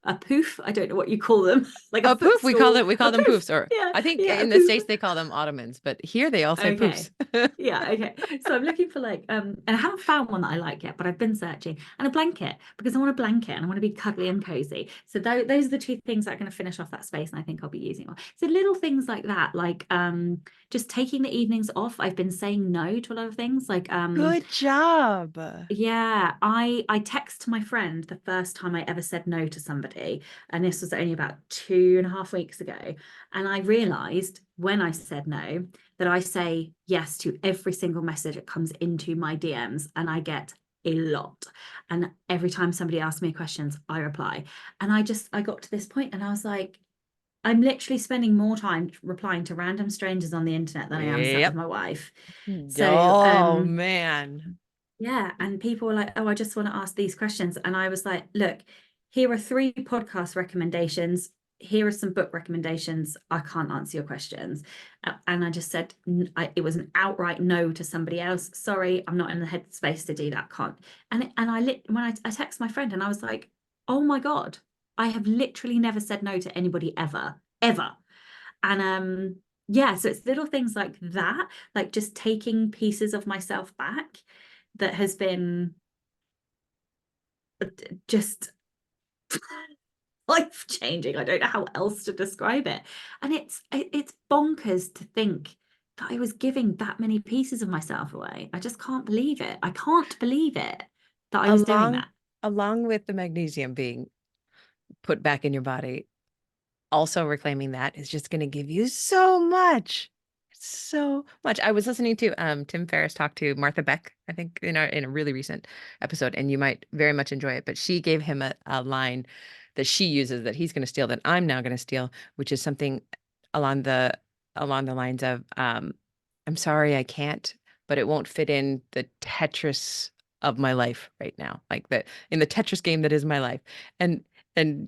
a poof. I don't know what you call them, like a A poof, footstool, we call a them poof. poofs, or Yeah, I think yeah, a in the poof. States they call them ottomans, but here they all say poofs. Okay. Yeah, okay. So I'm looking for like and I haven't found one that I like yet, but I've been searching. And a blanket because I want a blanket and I want to be cuddly and cozy. So those are the two things that are going to finish off that space and I think I'll be using one. So little things like that, like just taking the evenings off. I've been saying no to a lot of things like Good job. yeah, I text my friend the first time I ever said no to somebody, and this was only about 2.5 weeks ago. And I realized when I said no that I say yes to every single message that comes into my DMs, and I get a lot. And every time somebody asks me questions, I reply. And I got to this point and I was like, I'm literally spending more time replying to random strangers on the internet than I am sat with Yep. my wife. So Oh man. yeah, and people were like, "Oh, I just want to ask these questions." And I was like, "Look, here are 3 podcast recommendations. Here are some book recommendations. I can't answer your questions." And I just said, it was an outright no to somebody else. Sorry, I'm not in the headspace to do that. Can't. And when I text my friend and I was like, "Oh my God, I have literally never said no to anybody ever, ever." And yeah, so it's little things like that, like just taking pieces of myself back that has been just life changing. I don't know how else to describe it. And it's bonkers to think that I was giving that many pieces of myself away. I just can't believe it. I can't believe it that I was doing Along that. along with the magnesium being put back in your body, also reclaiming that is just going to give you so much. So much. I was listening to Tim Ferriss talk to Martha Beck, I think in a really recent episode, and you might very much enjoy it. But she gave him a line that she uses that he's going to steal that I'm now going to steal, which is something along the along the lines of I'm sorry I can't, but it won't fit in the Tetris of my life right now. Like the in the Tetris game that is my life. And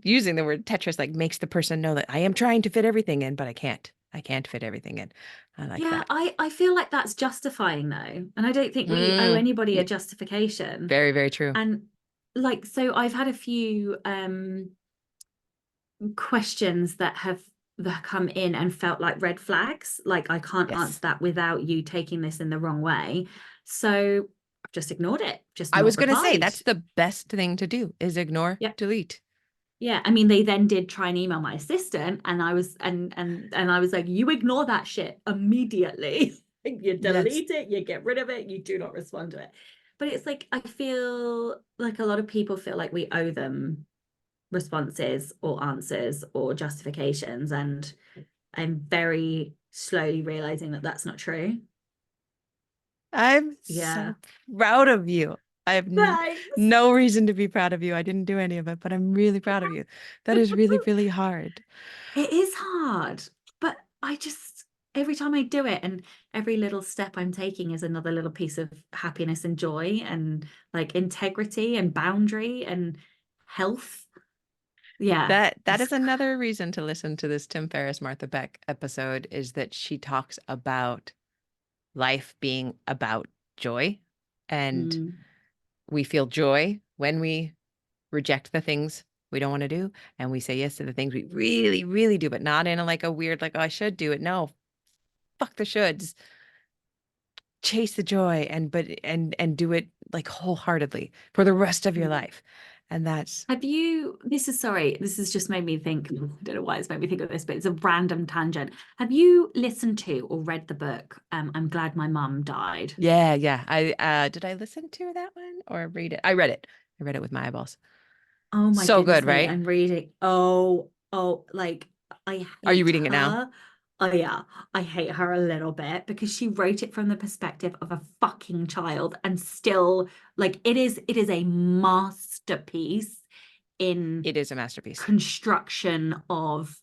using the word Tetris like makes the person know that I am trying to fit everything in, but I can't. I can't fit everything in. I like Yeah, that. I feel like that's justifying though. And I don't think we owe Mm, anybody a y- justification. very, very true. And like so I've had a few questions that come in and felt like red flags. Like I can't answer Yes. that without you taking this in the wrong way. So I've just ignored it, just I was not going to say replied. that's the best thing to do is ignore, Yeah. delete. Yeah. I mean, they then did try and email my assistant, and I was and I was like, you ignore that shit immediately. You Yes. delete it, you get rid of it, you do not respond to it. But it's like I feel like a lot of people feel like we owe them responses or answers or justifications. And I'm very slowly realizing that that's not true. I'm Yeah. so proud of you. I have Thanks. no reason to be proud of you. I didn't do any of it, but I'm really proud of you. That is really, really hard. It is hard, but every time I do it and every little step I'm taking is another little piece of happiness and joy and like integrity and boundary and health. Yeah. That It's, is another reason to listen to this Tim Ferriss Martha Beck episode is that she talks about life being about joy, and mm, we feel joy when we reject the things we don't want to do and we say yes to the things we really, really do, but not in a like a weird like, oh, I should do it. No, fuck the shoulds. Chase the joy and do it like wholeheartedly for the rest of your mm. life. And that's Have you, this has just made me think, I don't know why it's made me think of this, but it's a random tangent. Have you listened to or read the book, I'm Glad My Mum Died? yeah, yeah. I did I listen to that one or read it? I read it. I read it with my eyeballs. Oh my So good, goodness me, right? I'm reading. Oh, like I Are you hate reading it now? her. Oh yeah, I hate her a little bit because she wrote it from the perspective of a fucking child and still like it is a masterpiece in It is a masterpiece. construction of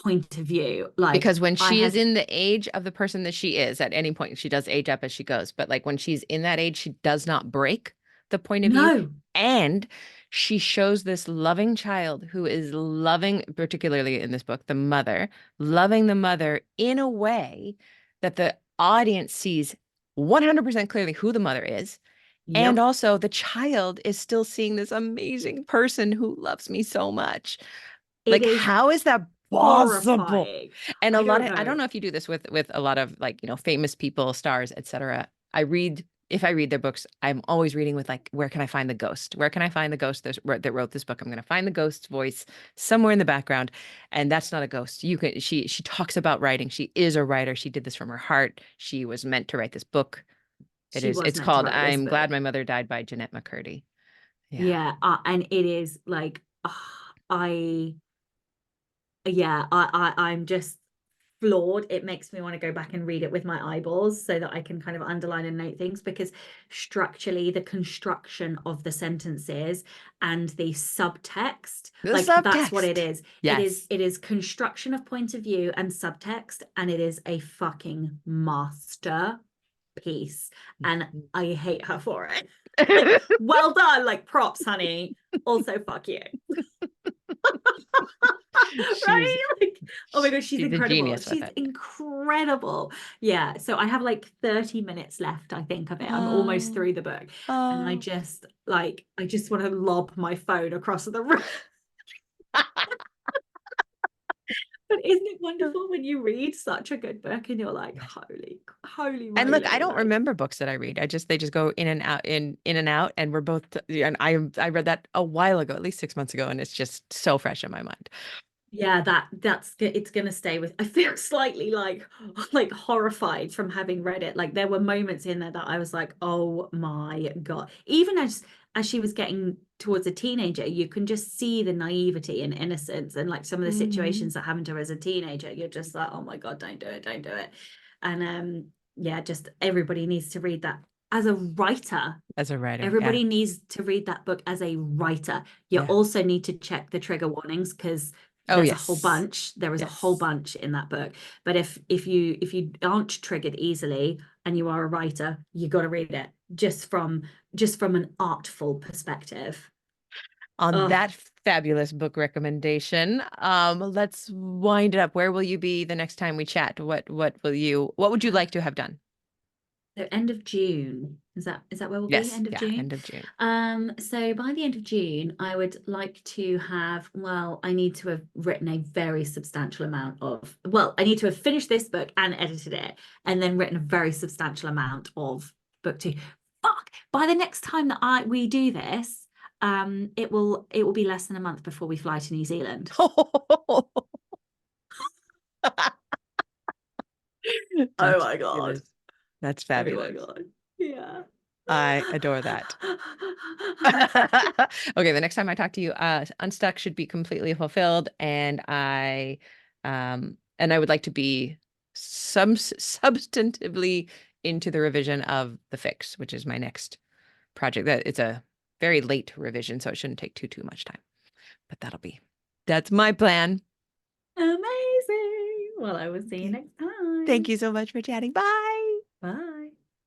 point of view. Like Because when I she is had in the age of the person that she is at any point, she does age up as she goes. But like when she's in that age, she does not break the point of view. no, And she shows this loving child who is loving, particularly in this book, the mother, loving the mother in a way that the audience sees 100% clearly who the mother is. And Yep. also, the child is still seeing this amazing person who loves me so much. It Like, is how is that possible? horrifying. And a I lot don't of, I know. don't know if you do this with a lot of like, famous people, stars, etc. I read, if I read their books, I'm always reading with like, where can I find the ghost? Where can I find the ghost that wrote this book? I'm going to find the ghost's voice somewhere in the background. And that's not a ghost. She talks about writing. She is a writer. She did this from her heart. She was meant to write this book. She was It's meant to called write this I'm Glad book. My Mother Died by Jeanette McCurdy. Yeah. Yeah, and it is like I yeah, I'm just flawed. It makes me want to go back and read it with my eyeballs so that I can kind of underline and note things because structurally the construction of the sentences and the subtext, The like that's what it subtext. is. Yes. It is construction of point of view and subtext, and it is a fucking master piece. And I hate her for it. Like, well done, like props, honey. Also, fuck you. She's Right? Like, oh my god, she's she's a incredible. genius with She's it. incredible. Yeah. So I have like 30 minutes left, I think, of it. I'm almost Oh, through the book. And oh. I just want to lob my phone across the room. But isn't it wonderful when you read such a good book and you're like, holy And look, I moly, don't like remember books that I read. They just go in and out, in and out. And we're both, and I read that a while ago, at least 6 months ago, and it's just so fresh in my mind. yeah, that's it's gonna stay with. I feel slightly like horrified from having read it. Like there were moments in there that I was like, oh my God. Even as she was getting towards a teenager, you can just see the naivety and innocence and like some of the Mhm. situations that happened to her as a teenager. You're just like, oh my God, don't do it, don't do it. And yeah, just everybody needs to read that as a writer. As a writer, yeah, Everybody needs to read that book as a writer. You yeah. also need to check the trigger warnings because Oh there's a whole yes, bunch. There is a whole yes. bunch in that book. But if you aren't triggered easily and you are a writer, you got to read it just from an artful perspective. On Oh, that fabulous book recommendation, let's wind it up. Where will you be the next time we chat? What would you like to have done? so end of June. Is that where we'll be? Yes, End of yeah, June. end of June. So by the end of June, I would like to have, well, I need to have written a very substantial amount of, well, I need to have finished this book and edited it, and then written a very substantial amount of book two. Fuck, by the next time that I we do this, it will be less than a month before we fly to New Zealand. Oh That's my fabulous. God. That's Oh my fabulous. God. Yeah. I adore that. Okay, the next time I talk to you, Unstuck should be completely fulfilled, and I would like to be some substantively into the revision of the fix, which is my next project. That it's a very late revision, so it shouldn't take too much time. But that's my plan. Amazing. Well, I will see you Okay. next time. Thank you so much for chatting. Bye. Bye.